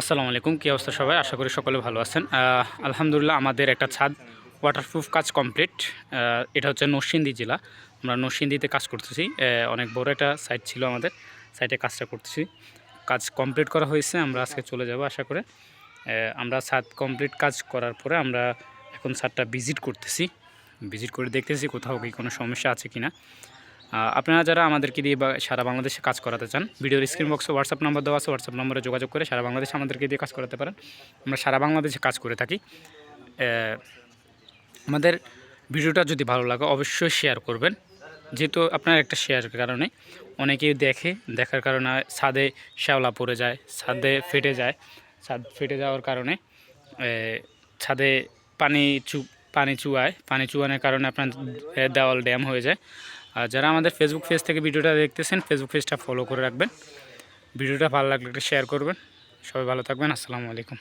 আসসালামু আলাইকুম, কী অবস্থা সবাই? আশা করি সকলে ভালো আছেন। আলহামদুলিল্লাহ আমাদের একটা ছাদ ওয়াটারপ্রুফ কাজ কমপ্লিট। এটা হচ্ছে নরসিংদী জেলা। আমরা নরসিংদীতে কাজ করতেছি। অনেক বড় একটা সাইট ছিল আমাদের, সাইটে কাজটা করতেছি। কাজ কমপ্লিট করা হয়েছে, আমরা আজকে চলে যাব আশা করে। আমরা ছাদ কমপ্লিট কাজ করার পরে আমরা এখন ছাদটা ভিজিট করতেছি। ভিজিট করে দেখতেছি কোথাও কি কোনো সমস্যা আছে কিনা। আপনারা যারা আমাদেরকে দিয়ে বা সারা বাংলাদেশে কাজ করাতে চান, ভিডিওর স্ক্রিন বক্সে হোয়াটসঅ্যাপ নাম্বার দেওয়া আছে, হোয়াটসঅ্যাপ নম্বরে যোগাযোগ করে সারা বাংলাদেশে আমাদেরকে দিয়ে কাজ করাতে পারেন। আমরা সারা বাংলাদেশে কাজ করে থাকি। আমাদের ভিডিওটা যদি ভালো লাগে অবশ্যই শেয়ার করবেন, যেহেতু আপনার একটা শেয়ারের কারণে অনেকেই দেখার কারণে ছাদে শ্যাওলা পড়ে যায়, ছাদে ফেটে যায়। ছাদ ফেটে যাওয়ার কারণে ছাদে পানি চুয়ায়, পানি চুয়ানোর কারণে আপনার দেওয়াল ড্যাম হয়ে যায়। আর যারা আমাদের ফেসবুক পেজ থেকে ভিডিওটা দেখতেছেন, ফেসবুক পেজটা ফলো করে রাখবেন। ভিডিওটা ভালো লাগলে একটা শেয়ার করবেন। সবাই ভালো থাকবেন। আসসালামু আলাইকুম।